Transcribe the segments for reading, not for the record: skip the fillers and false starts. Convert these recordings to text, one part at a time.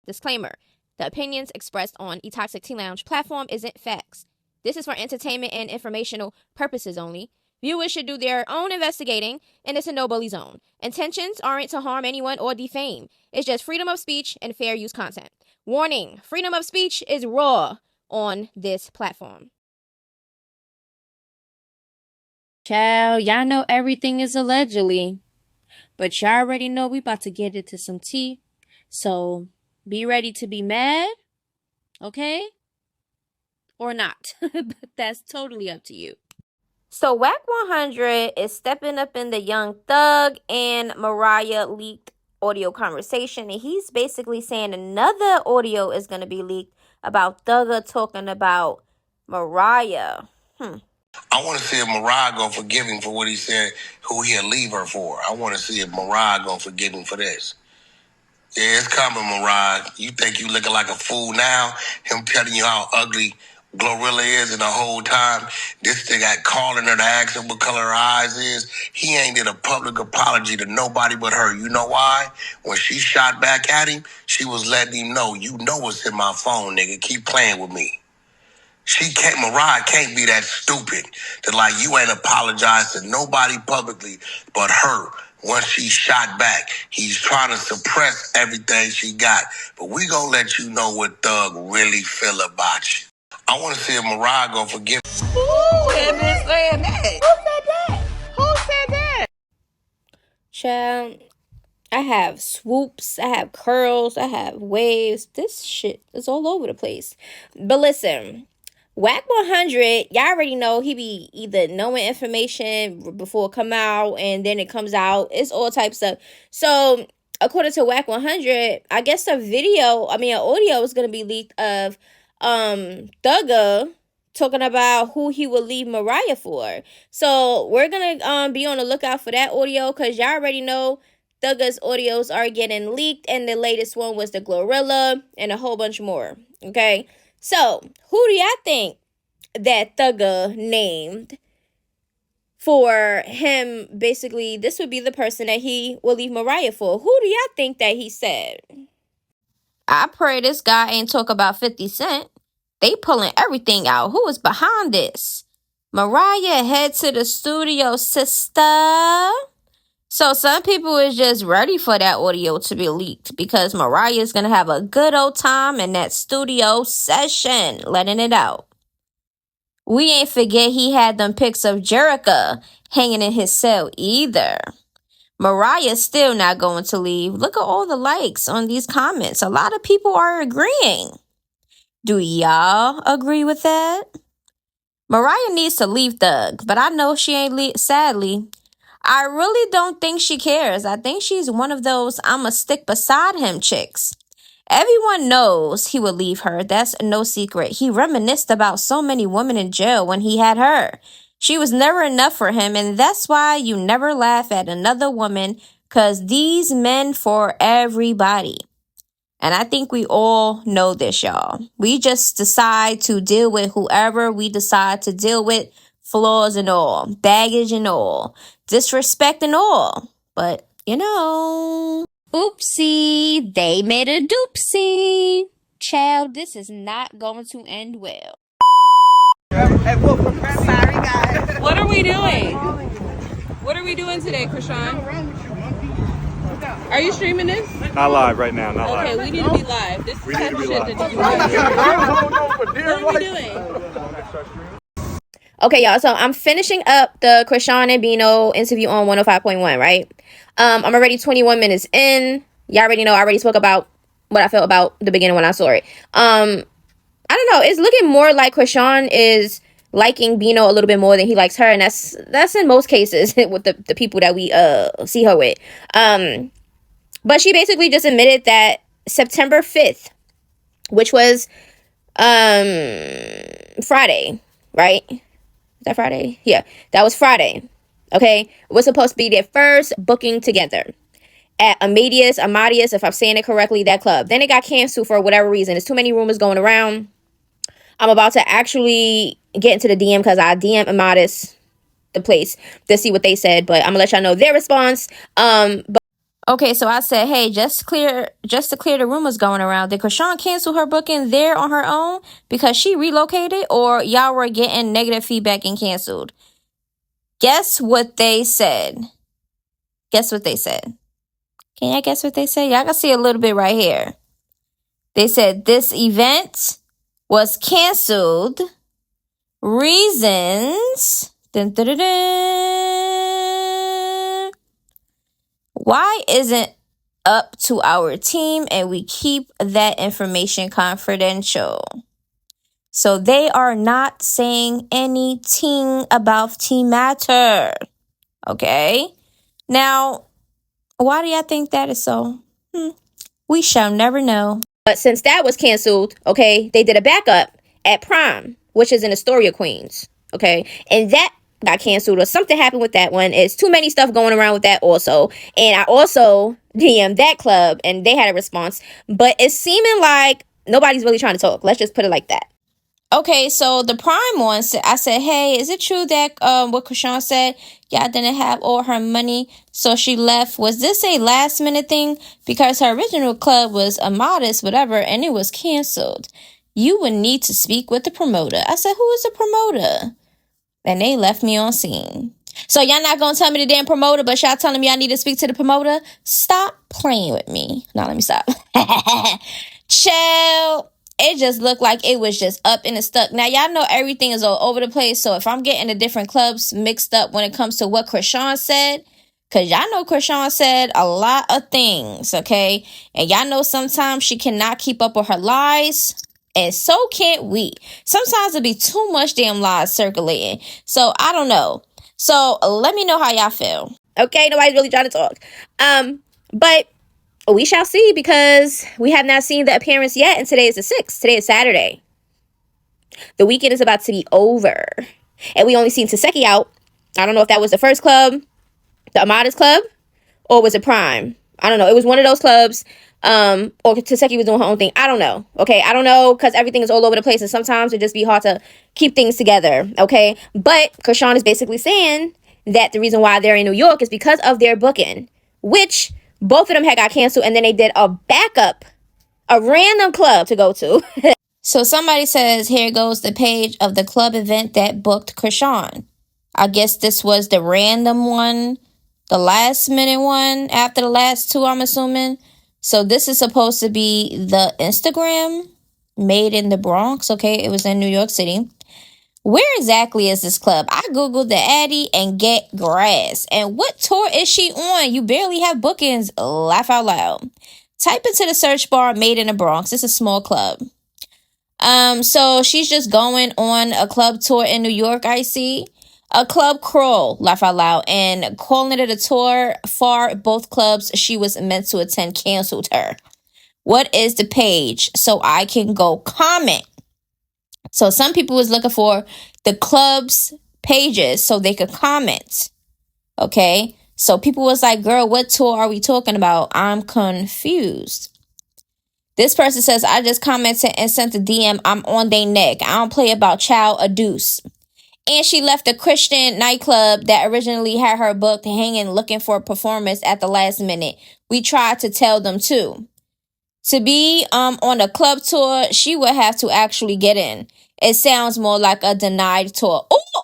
Disclaimer. The opinions expressed on eToxic Tea Lounge platform isn't facts. This is for entertainment and informational purposes only. Viewers should do their own investigating, and it's a no-bully zone. Intentions aren't to harm anyone or defame. It's just freedom of speech and fair use content. Warning, freedom of speech is raw on this platform. Child, y'all know everything is allegedly, but y'all already know we about to get into some tea. So be ready to be mad, okay? Or not. But that's totally up to you. So Wack100 is stepping up in the Young Thug and Mariah leaked audio conversation, and he's basically saying another audio is going to be leaked about Thugger talking about Mariah. I want to see if Mariah gonna forgive him for what he said, who he'll leave her for. I want to see if Mariah gonna forgive him for this. Yeah, it's coming, Mariah. You think you looking like a fool now? Him telling you how ugly Glorilla is, and the whole time this thing got calling her to ask her what color her eyes is. He ain't did a public apology to nobody but her. You know why? When she shot back at him, she was letting him know, you know what's in my phone, nigga. Keep playing with me. Mariah can't be that stupid that like you ain't apologized to nobody publicly but her. Once she shot back, he's trying to suppress everything she got. But we gonna let you know what Thug really feel about you. I want to see if Mariah gonna forgive. Who had been saying that? Who said that? Who said that? Child, I have swoops, I have curls, I have waves. This shit is all over the place. But listen, Wack100, y'all already know he be either knowing information before it come out and then it comes out. It's all types of. So according to Wack100, I guess an audio is gonna be leaked of Thugger talking about who he would leave Mariah for. So we're gonna be on the lookout for that audio, because y'all already know Thugger's audios are getting leaked, and the latest one was the Glorilla and a whole bunch more. Okay, so who do y'all think that Thugger named for him? Basically, this would be the person that he will leave Mariah for. Who do y'all think that he said? I pray this guy ain't talk about 50 Cent. They pulling everything out. Who is behind this? Mariah, head to the studio, sister. So some people is just ready for that audio to be leaked, because Mariah is going to have a good old time in that studio session, letting it out. We ain't forget he had them pics of Jerica hanging in his cell either. Mariah's still not going to leave. Look at all the likes on these comments. A lot of people are agreeing. Do y'all agree with that? Mariah needs to leave Thug, but I know she ain't sadly. I really don't think she cares. I think she's one of those I'ma stick beside him chicks. Everyone knows he would leave her. That's no secret. He reminisced about so many women in jail when he had her. She was never enough for him, and that's why you never laugh at another woman, because these men for everybody. And I think we all know this, y'all. We just decide to deal with whoever we decide to deal with, flaws and all, baggage and all, disrespect and all. But, you know. Oopsie, they made a doopsie. Child, this is not going to end well. Sorry, guys. What are we doing? What are we doing today, Chrisean? Are you streaming this? Not live right now, not live. Okay, we need to be live. This is the type of shit that you do. What are we doing? Okay, y'all, so I'm finishing up the Chrisean and Bino interview on 105.1, right? I'm already 21 minutes in. Y'all already know I already spoke about what I felt about the beginning when I saw it. I don't know. It's looking more like Chrisean is liking Bino a little bit more than he likes her, and that's in most cases with the people that we see her with. But she basically just admitted that September 5th, which was Friday, right? Is that Friday? Yeah, that was Friday. Okay, we're supposed to be their first booking together at Amadeus, if I'm saying it correctly, that club. Then it got canceled for whatever reason. There's too many rumors going around. I'm about to actually get into the DM, because I DM Amadeus, the place, to see what they said. But I'm gonna let y'all know their response. But Okay, so I said, hey, just to clear the rumors going around, did Chrisean cancel her booking there on her own because she relocated, or y'all were getting negative feedback and canceled? Guess what they said. Guess what they said. Can y'all guess what they said? Y'all can see a little bit right here. They said this event was canceled. Reasons. Dun, dun, dun, dun. Why isn't up to our team, and we keep that information confidential. So they are not saying anything about team matter. Okay? Now, why do y'all think that is so? We shall never know. But since that was canceled, okay, they did a backup at Prime, which is in Astoria, Queens. Okay? And that got canceled, or something happened with that one. It's too many stuff going around with that also. And I also DM'd that club and they had a response. But it's seeming like nobody's really trying to talk. Let's just put it like that. Okay, so the Prime one, I said, hey, is it true that what Chrisean said, y'all didn't have all her money, so she left? Was this a last minute thing? Because her original club was a modest whatever, and it was canceled. You would need to speak with the promoter. I said, who is the promoter? And they left me on scene. So y'all not gonna tell me the damn promoter, but y'all telling me I need to speak to the promoter? Stop playing with me. No, let me stop. Chill. It just looked like it was just up and stuck. Now, y'all know everything is all over the place. So if I'm getting the different clubs mixed up when it comes to what Chrisean said, because y'all know Chrisean said a lot of things, okay? And y'all know sometimes she cannot keep up with her lies. And so can't we. Sometimes it be too much damn lies circulating. So I don't know. So let me know how y'all feel. Okay, nobody's really trying to talk. But we shall see, because we have not seen the appearance yet, and today is the 6th. Today is Saturday. The weekend is about to be over. And we only seen Taseki out. I don't know if that was the first club, the Amadas club, or was it Prime? I don't know. It was one of those clubs. Or Taseki was doing her own thing. I don't know. Okay, I don't know, because everything is all over the place, and sometimes it just be hard to keep things together. Okay, but Chrisean is basically saying that the reason why they're in New York is because of their booking, which both of them had got canceled, and then they did a backup, a random club to go to. So somebody says, here goes the page of the club event that booked Chrisean. I guess this was the random one, the last minute one after the last two, I'm assuming. So this is supposed to be the Instagram made in the Bronx. Okay, it was in New York City. Where exactly is this club? I googled the Addy and get grass. And what tour is she on? You barely have bookings. Laugh out loud. Type into the search bar, made in the Bronx. It's a small club. So she's just going on a club tour in New York, I see. A club crawl, laugh out loud, and calling it a tour for both clubs she was meant to attend canceled her. What is the page so I can go comment? So some people was looking for the club's pages so they could comment. Okay. So people was like, girl, what tour are we talking about? I'm confused. This person says, I just commented and sent a DM. I'm on they neck. I don't play about child abuse. And she left a Christian nightclub that originally had her booked hanging looking for a performance at the last minute. We tried to tell them too. To be on a club tour, she would have to actually get in. It sounds more like a denied tour. Oh,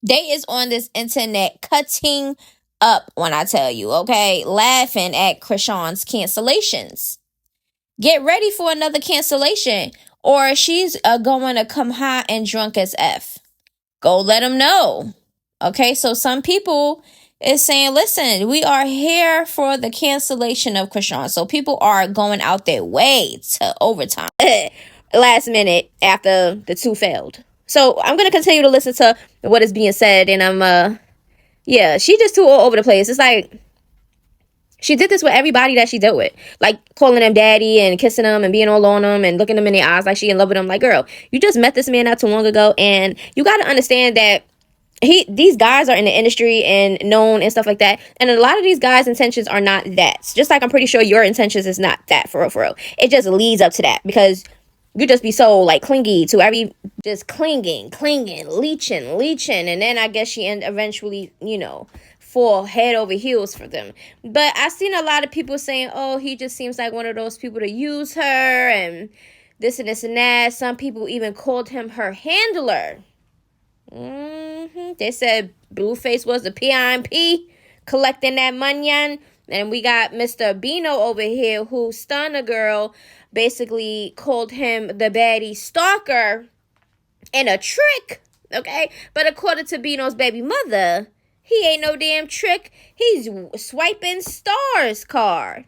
they is on this internet cutting up when I tell you, okay? Laughing at Chrisean's cancellations. Get ready for another cancellation, or she's going to come high and drunk as F. Go let them know. Okay, so some people is saying, listen, we are here for the cancellation of Chrisean. So people are going out their way to overtime. Last minute after the two failed. So I'm going to continue to listen to what is being said. And yeah, she just too all over the place. It's like, she did this with everybody that she dealt with. Like calling them daddy and kissing them and being all on them and looking them in their eyes like she in love with them. Like, girl, you just met this man not too long ago. And you got to understand that these guys are in the industry and known and stuff like that. And a lot of these guys' intentions are not that. Just like I'm pretty sure your intentions is not that, for real, for real. It just leads up to that because you just be so like clingy to just clinging, leeching. And then I guess she eventually, fall head over heels for them. But I've seen a lot of people saying, oh, he just seems like one of those people to use her and this and this and that. Some people even called him her handler. They said BLUEFACE was the PIMP collecting that money. And we got Mr. Bino over here who stunned a girl, basically called him the baddie stalker and a trick. Okay? But according to Bino's baby mother, he ain't no damn trick. He's swiping Star's card.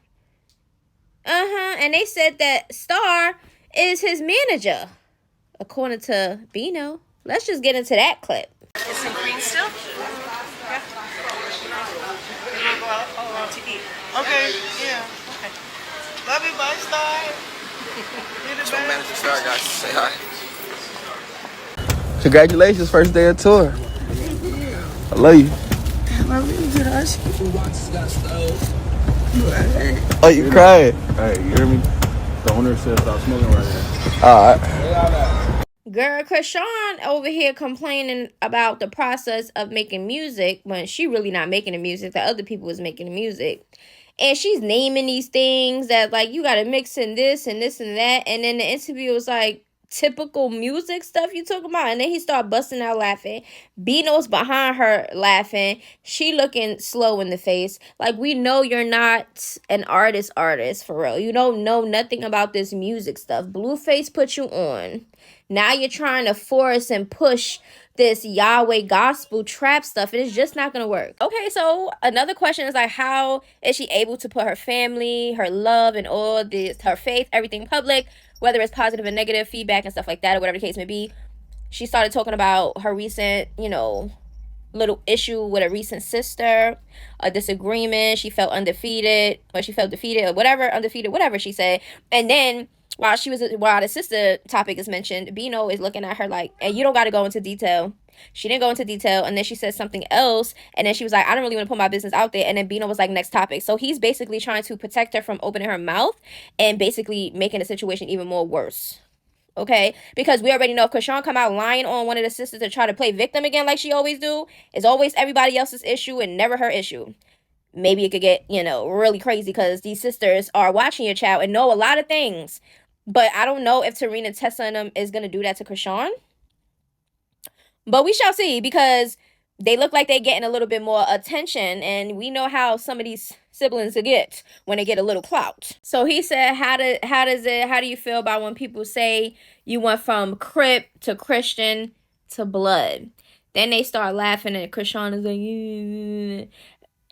And they said that Star is his manager, according to Bino. Let's just get into that clip. Is some green still? Yeah. We're gonna go out to eat. Okay, yeah. Okay. Love you, bye, Star. So manager Star got to say hi. Congratulations, first day of tour. I love you. I really did ask you. Oh, you crying? Hey, you hear me? The owner said stop smoking right here. Alright. Girl, Chrisean over here complaining about the process of making music when she really not making the music. The other people was making the music. And she's naming these things that, like, you got to mix in this and this and that. And then the interview was like, typical music stuff you talking about. And then he started busting out laughing. Bino's behind her laughing. She looking slow in the face. Like, we know you're not an artist for real. You don't know nothing about this music stuff. BLUEFACE put you on. Now you're trying to force and push this Yahweh gospel trap stuff, and it's just not gonna work. Okay, so another question is like, how is she able to put her family, her love, and all this, her faith, everything public, whether it's positive and negative feedback and stuff like that, or whatever the case may be? She started talking about her recent, little issue with a recent sister, a disagreement. She felt undefeated, or she felt defeated, or whatever, undefeated, whatever she said. And then while the sister topic is mentioned, Bino is looking at her like, and you don't got to go into detail. She didn't go into detail, and then she said something else, and then she was like, I don't really want to put my business out there. And then Bino was like, next topic. So he's basically trying to protect her from opening her mouth and basically making the situation even more worse. Okay, because we already know if Chrisean come out lying on one of the sisters to try to play victim again like she always do, it's always everybody else's issue and never her issue. Maybe it could get, really crazy because these sisters are watching your child and know a lot of things. But I don't know if Tarina, Tessa, and them is going to do that to Chrisean. But we shall see, because they look like they're getting a little bit more attention. And we know how some of these siblings get when they get a little clout. So he said, how do you feel about when people say you went from Crip to Christian to blood? Then they start laughing, and Chrisean is like, yeah.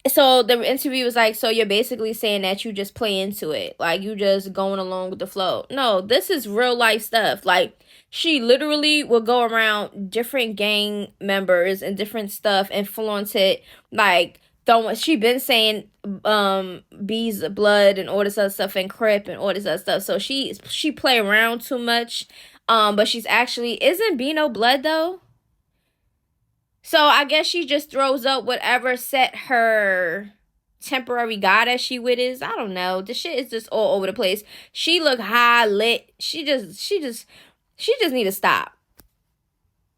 So the interview was like, so you're basically saying that you just play into it, like you just going along with the flow. No, this is real life stuff. Like, she literally will go around different gang members and different stuff and flaunt it. Like, she been saying bees blood and all this other stuff and Crip and all this other stuff. So she play around too much. But she's actually, isn't Bino blood though? So I guess she just throws up whatever set her temporary goddess she with is. I don't know. The shit is just all over the place. She look high lit. She just need to stop.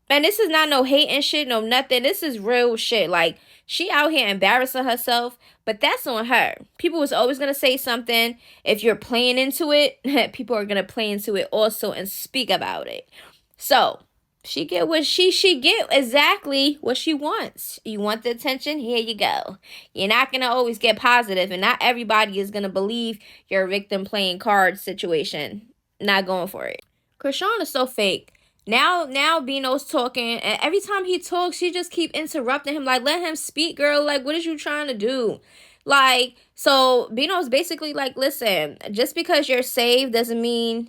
And this is not no hating shit, no nothing. This is real shit. Like, she out here embarrassing herself, but that's on her. People was always going to say something. If you're playing into it, people are going to play into it also and speak about it. So she get what she get exactly what she wants. You want the attention? Here you go. You're not going to always get positive, and not everybody is going to believe you're a victim playing cards situation. Not going for it. Chrisean is so fake. Now Bino's talking, and every time he talks, she just keep interrupting him. Like, let him speak, girl. Like, what is you trying to do? Like, so Bino's basically like, listen, just because you're saved doesn't mean,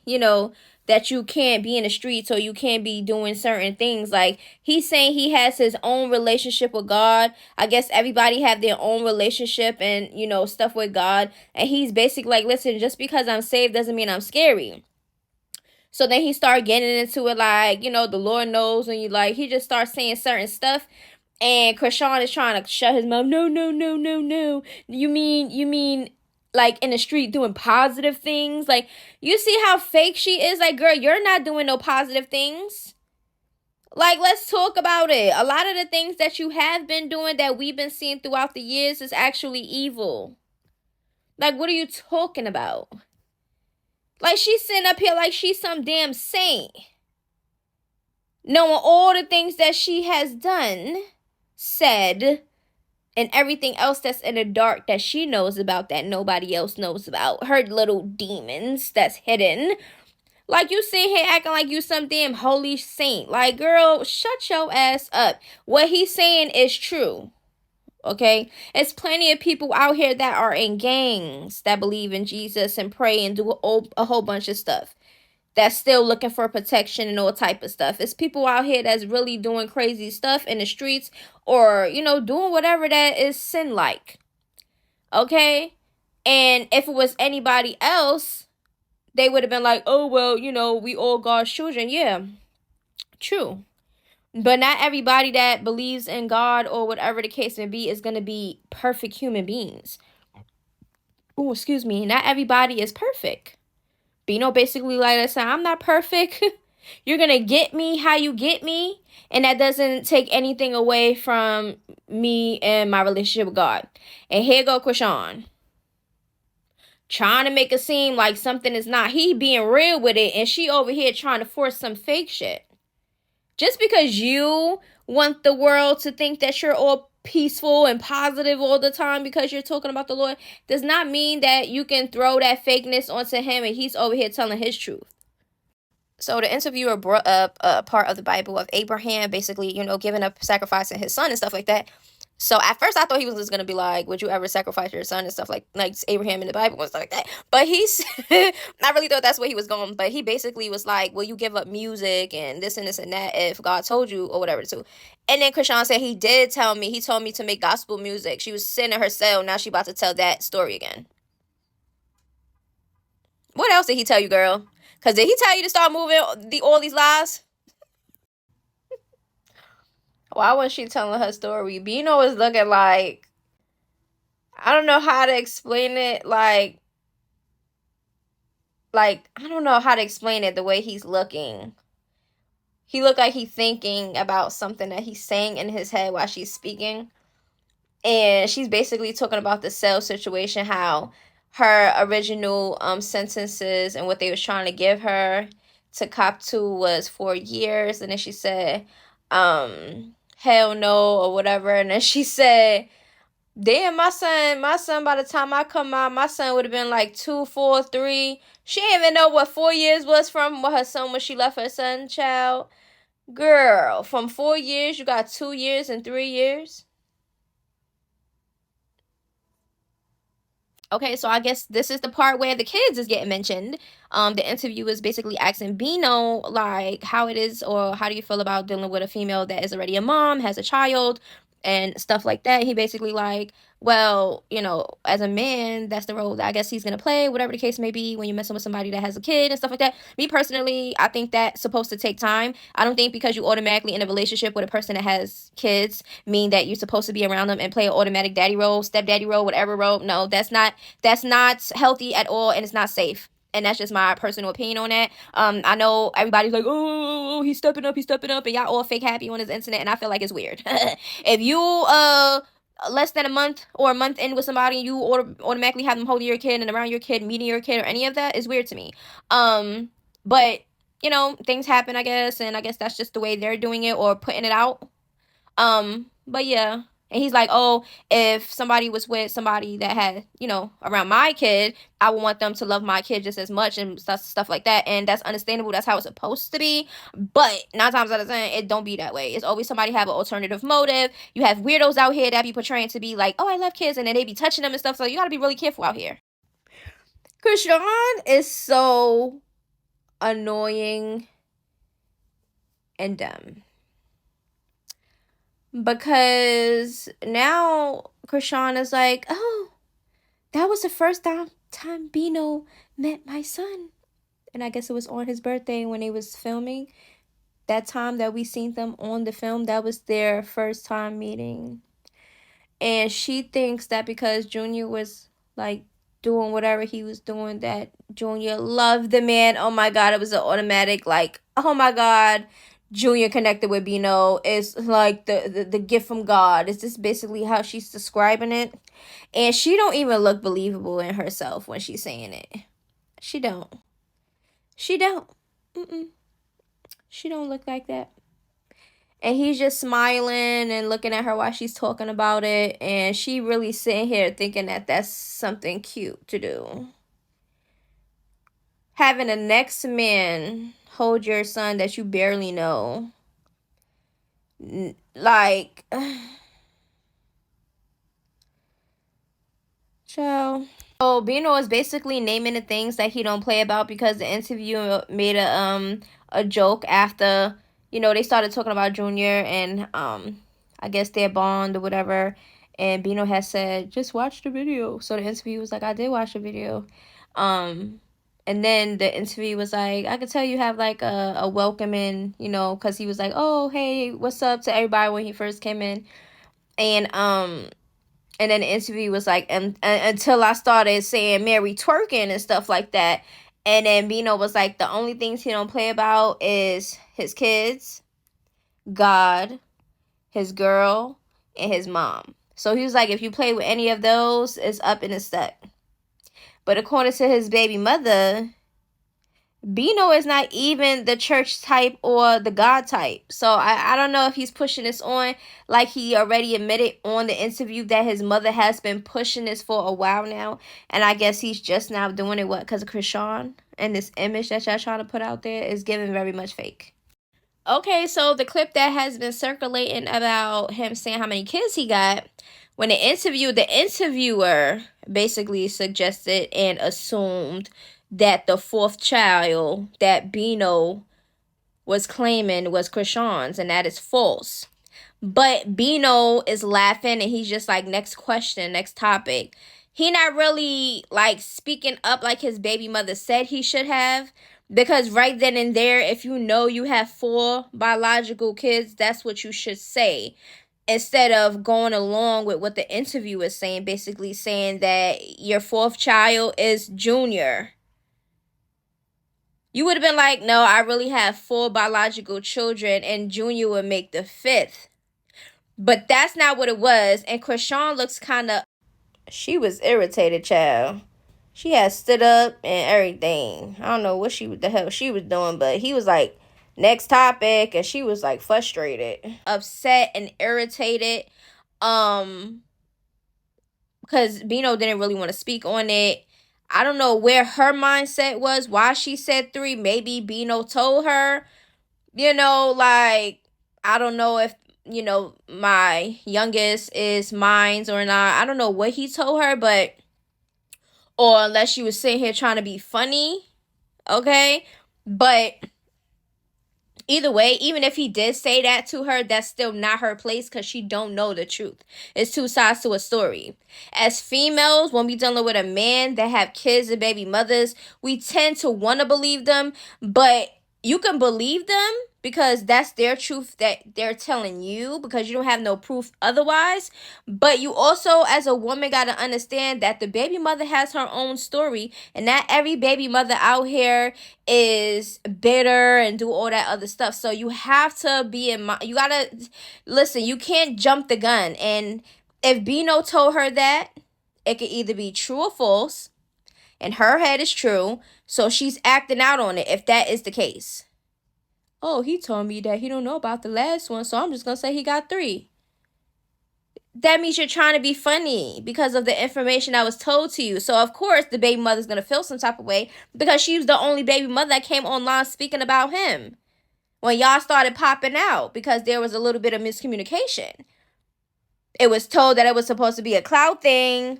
that you can't be in the streets or you can't be doing certain things. Like, he's saying he has his own relationship with God. I guess everybody have their own relationship and, stuff with God. And he's basically like, listen, just because I'm saved doesn't mean I'm scary. So then he started getting into it like, the Lord knows, and he just starts saying certain stuff. And Chrisean is trying to shut his mouth. No. You mean like in the street doing positive things? Like, you see how fake she is? Like, girl, you're not doing no positive things. Like, let's talk about it. A lot of the things that you have been doing that we've been seeing throughout the years is actually evil. Like, what are you talking about? Like, she's sitting up here like she's some damn saint, knowing all the things that she has done, said, and everything else that's in the dark that she knows about that nobody else knows about. Her little demons that's hidden. Like, you sit here acting like you some damn holy saint. Like, girl, shut your ass up. What he's saying is true. Okay? There's plenty of people out here that are in gangs that believe in Jesus and pray and do a whole bunch of stuff. That's still looking for protection and all type of stuff. It's people out here that's really doing crazy stuff in the streets or, you know, doing whatever that is sin-like. Okay? And if it was anybody else, they would have been like, oh, well, you know, we all God's children. Yeah, true. But not everybody that believes in God or whatever the case may be is going to be perfect human beings. Oh, excuse me. Not everybody is perfect. Bino basically like I said, I'm not perfect. You're going to get me how you get me. And that doesn't take anything away from me and my relationship with God. And here go Chrisean. Trying to make it seem like something is not. He being real with it. And she over here trying to force some fake shit. Just because you want the world to think that you're all peaceful and positive all the time because you're talking about the Lord does not mean that you can throw that fakeness onto him and he's over here telling his truth. So the interviewer brought up a part of the Bible of Abraham basically, you know, giving up sacrificing his son and stuff like that. So at first I thought he was just going to be like, would you ever sacrifice your son and stuff like Abraham in the Bible and stuff like that. But he's, I really thought that's where he was going. But he basically was like, will you give up music and this and this and that if God told you or whatever to. And then Chrisean said he did tell me, he told me to make gospel music. She was sitting in her cell. Now she about to tell that story again. What else did he tell you, girl? Because did he tell you to start moving all these lies? Why wasn't she telling her story? Bino was looking like, I don't know how to explain it. Like, I don't know how to explain it the way he's looking. He looked like he's thinking about something that he's saying in his head while she's speaking. And she's basically talking about the cell situation, how her original sentences and what they was trying to give her to cop to was 4 years. And then she said, hell no or whatever. And then she said, damn, my son by the time I come out, my son would have been like 2, 4, 3. She didn't even know what 4 years was from what her son when she left her son child. Girl, from 4 years you got 2 years and 3 years. Okay, so I guess this is the part where the kids is getting mentioned. The interview is basically asking Bino, like, how it is or how do you feel about dealing with a female that is already a mom, has a child, and stuff like that. He basically like, well, you know, as a man, that's the role that I guess he's going to play, whatever the case may be, when you're messing with somebody that has a kid and stuff like that. Me personally, I think that's supposed to take time. I don't think because you automatically in a relationship with a person that has kids mean that you're supposed to be around them and play an automatic daddy role, stepdaddy role, whatever role. No, that's not healthy at all, and it's not safe. And that's just my personal opinion on that. I know everybody's like, oh, he's stepping up, and y'all all fake happy on his internet, and I feel like it's weird. If you less than a month or a month in with somebody, and you automatically have them holding your kid and around your kid, meeting your kid, or any of that is weird to me. But you know, things happen, I guess, and I guess that's just the way they're doing it or putting it out. But yeah. And he's like, oh, if somebody was with somebody that had, you know, around my kid, I would want them to love my kid just as much and stuff like that. And that's understandable. That's how it's supposed to be. But 9 times out of 10, it don't be that way. It's always somebody have an alternative motive. You have weirdos out here that be portraying to be like, oh, I love kids. And then they be touching them and stuff. So you got to be really careful out here. Chrisean is so annoying and dumb. Because now Chrisean is like, oh, that was the first time Bino met my son. And I guess it was on his birthday when they was filming. That time that we seen them on the film, that was their first time meeting. And she thinks that because Junior was like doing whatever he was doing, that Junior loved the man. Oh my God, it was an automatic like, oh my God, Junior connected with Bino is like the gift from God. Is this basically how she's describing it? And she don't even look believable in herself when she's saying it. She don't. She don't. She don't look like that. And he's just smiling and looking at her while she's talking about it. And she really sitting here thinking that that's something cute to do. Having a next man hold your son that you barely know. Like, child. So Bino is basically naming the things that he don't play about because the interview made a joke after, you know, they started talking about Junior and I guess their bond or whatever. And Bino has said, just watch the video. So the interview was like, I did watch the video. And then the interview was like, I could tell you have like a welcoming, you know, because he was like, oh, hey, what's up to everybody when he first came in. And then the interview was like, until I started saying Mary twerking and stuff like that. And then Bino was like, the only things he don't play about is his kids, God, his girl, and his mom. So he was like, if you play with any of those, it's up in the stuck. But according to his baby mother, Bino is not even the church type or the God type. So I don't know if he's pushing this on, like he already admitted on the interview that his mother has been pushing this for a while now. And I guess he's just now doing it, because of Chrisean. And this image that y'all trying to put out there is giving very much fake. Okay, so the clip that has been circulating about him saying how many kids he got, when the interviewer basically suggested and assumed that the fourth child that Bino was claiming was Chrisean's, and that is false. But Bino is laughing and he's just like, next question, next topic. He not really like speaking up like his baby mother said he should have. Because right then and there, if you know you have 4 biological kids, that's what you should say. Instead of going along with what the interview is saying, basically saying that your 4th child is Junior. You would have been like, no, I really have 4 biological children and Junior would make the 5th. But that's not what it was. And Chrisean looks kind of... She was irritated, child. She had stood up and everything. I don't know what the hell she was doing, but he was like, next topic, and she was like frustrated, upset, and irritated. Because Bino didn't really want to speak on it. I don't know where her mindset was, why she said 3. Maybe Bino told her, you know, like, I don't know if, you know, my youngest is mine's or not. I don't know what he told her, but... Or unless she was sitting here trying to be funny, okay? But either way, even if he did say that to her, that's still not her place because she don't know the truth. It's 2 sides to a story. As females, when we dealing with a man that have kids and baby mothers, we tend to want to believe them, but you can believe them because that's their truth that they're telling you because you don't have no proof otherwise. But you also, as a woman, got to understand that the baby mother has her own story and not every baby mother out here is bitter and do all that other stuff. So you have to be in mind. You got to listen. You can't jump the gun. And if Bino told her that, it could either be true or false. And her head is true. So she's acting out on it if that is the case. Oh, he told me that he don't know about the last one, so I'm just going to say he got 3. That means you're trying to be funny because of the information that was told to you. So, of course, the baby mother's going to feel some type of way because she was the only baby mother that came online speaking about him when y'all started popping out because there was a little bit of miscommunication. It was told that it was supposed to be a clout thing,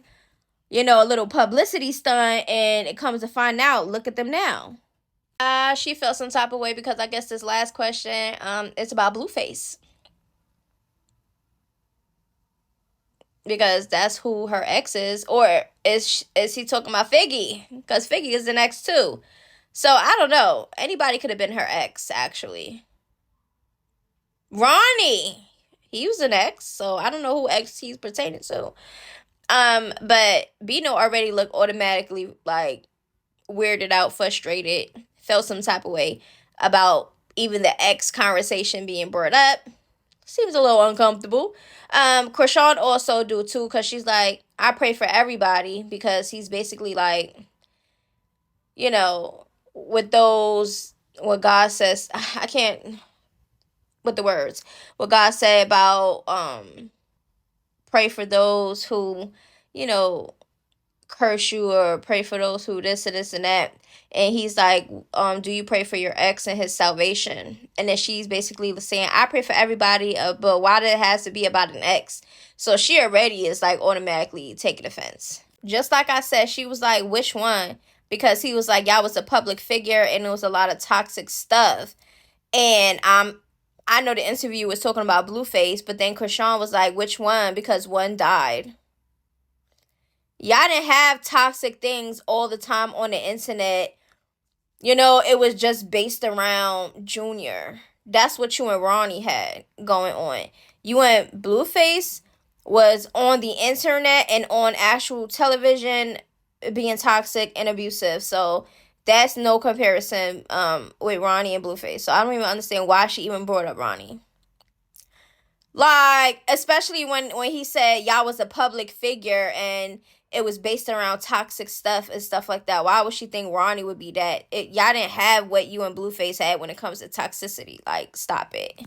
you know, a little publicity stunt, and it comes to find out, look at them now. She felt some type of way because I guess this last question, it's about BLUEFACE. Because that's who her ex is. Or is he talking about Figgy? Because Figgy is an ex too. So, I don't know. Anybody could have been her ex, actually. Ronnie! He was an ex, so I don't know who ex he's pertaining to. But Bino already looked automatically, like, weirded out, frustrated, felt some type of way about even the ex conversation being brought up seems a little uncomfortable. Chrisean also do too, because she's like, I pray for everybody, because he's basically like, you know, with those, what God says, I can't, with the words, what God said about, pray for those who, you know, curse you, or pray for those who this and this and that. And he's like, do you pray for your ex and his salvation? And then she's basically saying, I pray for everybody, but why did it has to be about an ex? So she already is like automatically taking offense. Just like I said, she was like, which one? Because he was like, y'all was a public figure and there was a lot of toxic stuff. And I know the interview was talking about BLUEFACE, but then Chrisean was like, which one? Because one died. Y'all didn't have toxic things all the time on the internet. You know, it was just based around Junior. That's what you and Ronnie had going on. You and BLUEFACE was on the internet and on actual television being toxic and abusive. So that's no comparison with Ronnie and BLUEFACE. So I don't even understand why she even brought up Ronnie. Like, especially when he said y'all was a public figure and it was based around toxic stuff and stuff like that. Why would she think Ronnie would be that? Y'all didn't have what you and BLUEFACE had when it comes to toxicity. Like, stop it.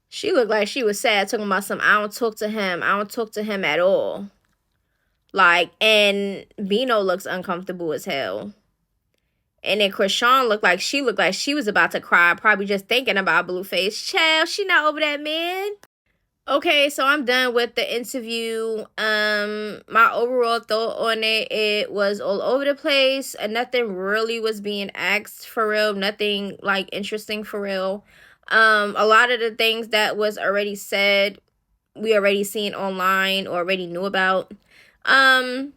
She looked like she was sad, talking about some, I don't talk to him. I don't talk to him at all. Like, and Bino looks uncomfortable as hell. And then Chrisean looked like she was about to cry, probably just thinking about BLUEFACE. Child, she not over that man. Okay, so I'm done with the interview. My overall thought on it was all over the place, and nothing really was being asked for real. Nothing like interesting for real. A lot of the things that was already said, we already seen online or already knew about. It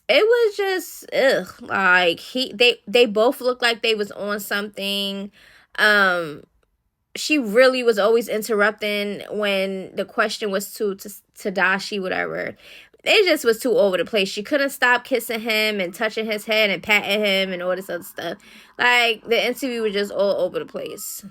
was just like they both looked like they was on something. She really was always interrupting when the question was to Tadashi, whatever. It just was too over the place. She couldn't stop kissing him and touching his head and patting him and all this other stuff. Like, the interview was just all over the place.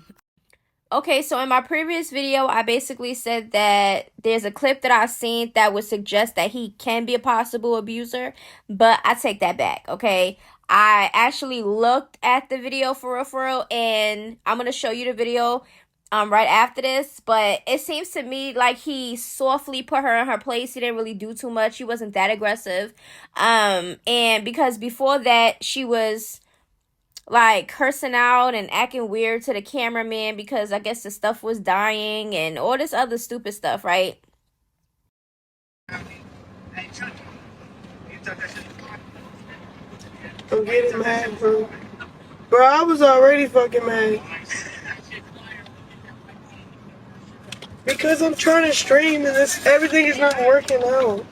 Okay, so in my previous video, I basically said that there's a clip that I've seen that would suggest that he can be a possible abuser, but I take that back, okay? I actually looked at the video for real, and I'm going to show you the video right after this, but it seems to me like he softly put her in her place. He didn't really do too much. He wasn't that aggressive, and because before that, she was like cursing out and acting weird to the cameraman because I guess the stuff was dying and all this other stupid stuff, right? I'm getting mad, bro. Bro, I was already fucking mad. Because I'm trying to stream and everything is not working out.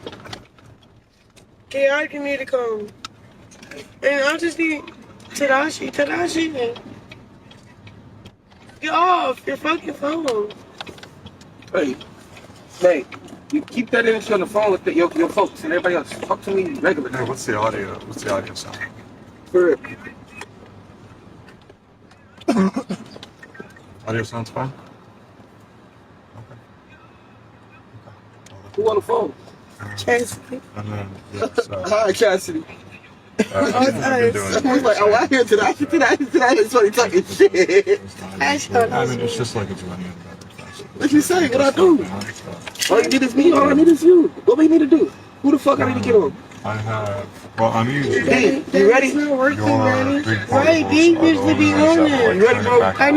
Chaotic need to come. And I just need Tadashi, get off your fucking phone. Hey, you keep that energy on the phone with your folks and everybody else. Talk to me regular. Hey, what's the audio? What's the audio sound? For it. Audio sounds fine? Okay. Who on the phone? Cassidy. And then, yeah, so, Hi, Cassidy. I've been doing I was like, oh, I hear today. It's funny talking shit. I mean, it's just like it's running in the What you say? What I do? All you need is me. All I need is you. What we need to do? Who the fuck I need to get on? I have, well, I'm usually, Hey, you ready? It's not working, Ronnie. big Right, portables they are the usually be owners on that there. like You ready, turn bro? it back Hey, on.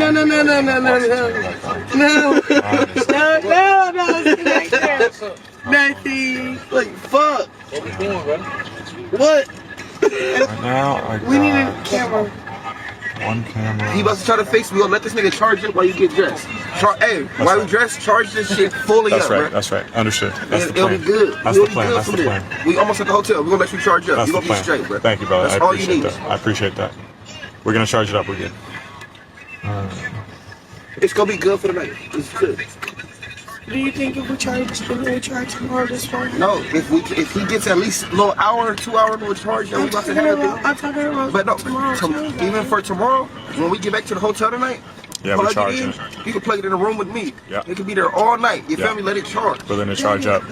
no. Nothing. Like, fuck. What we doing, bro? What? Right now, We need a camera. one camera. He about to try to face me. Gonna let this nigga charge it while you get dressed. Hey, while we dress, charge this shit fully That's up, right, bro. that's right. Understood. That's the It'll plan. be good. That's It'll the be plan. good That's from the there. plan. We almost at the hotel. We're gonna let you charge up. That's You're the gonna be plan. straight, bro. Thank you, brother. That's I all you appreciate need. that. I appreciate that. We're gonna charge it up. We're good. It's gonna be good for the night. It's good. Do you think if we try tomorrow this morning? No, if he gets at least a little hour, 2 hour little charge, then we about to have it. I'm talking about But no, tomorrow. even for tomorrow, when we get back to the hotel tonight, Yeah, we charge it in. it. You can plug it in a room with me. Yeah. It can be there all night. You Yeah. feel me? Let it charge. But then it charge up.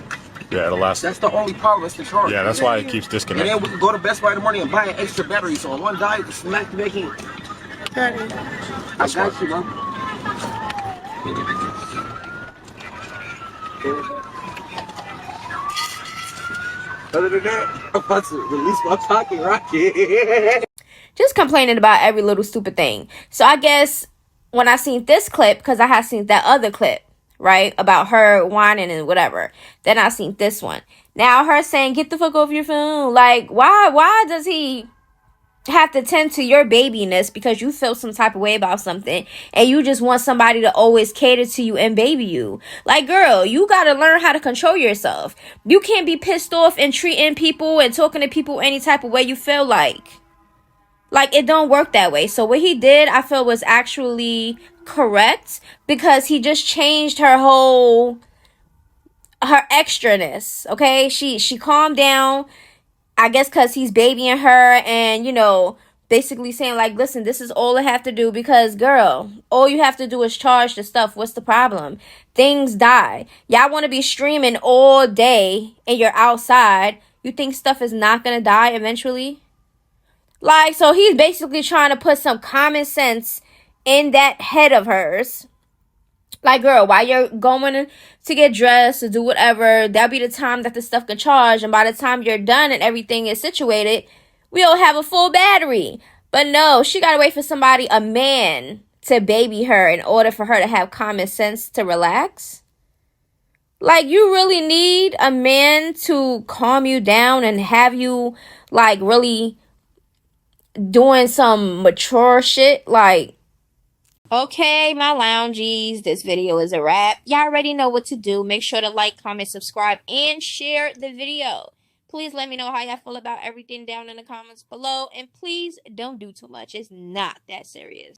Yeah, it'll last. That's the only problem. It's the charge. Yeah, that's why it keeps And disconnecting. then we can go to Best Buy in the morning and buy an extra battery. So on one die, you can smack the back in. I got you, bro. Other than that, I'm about to release my pocket rocket. Just complaining about every little stupid thing. So I guess when I seen this clip, because I had seen that other clip, right, about her whining and whatever, then I seen this one. Now her saying, get the fuck off your phone. Like, why does he have to tend to your babiness because you feel some type of way about something and you just want somebody to always cater to you and baby you? Like, girl, you gotta learn how to control yourself. You can't be pissed off and treating people and talking to people any type of way you feel like. Like, it don't work that way. So what he did, I feel, was actually correct because he just changed her extraness. Okay, she calmed down, I guess, because he's babying her and, you know, basically saying, like, listen, this is all I have to do because, girl, all you have to do is charge the stuff. What's the problem? Things die. Y'all want to be streaming all day and you're outside. You think stuff is not going to die eventually? Like, so he's basically trying to put some common sense in that head of hers. Like, girl, while you're going to get dressed or do whatever, that'll be the time that the stuff can charge. And by the time you're done and everything is situated, we'll have a full battery. But no, she got to wait for somebody, a man, to baby her in order for her to have common sense to relax. Like, you really need a man to calm you down and have you, like, really doing some mature shit. Like, okay, my loungies, this video is a wrap. Y'all already know what to do. Make sure to like, comment, subscribe, and share the video. Please let me know how y'all feel about everything down in the comments below. And please don't do too much. It's not that serious.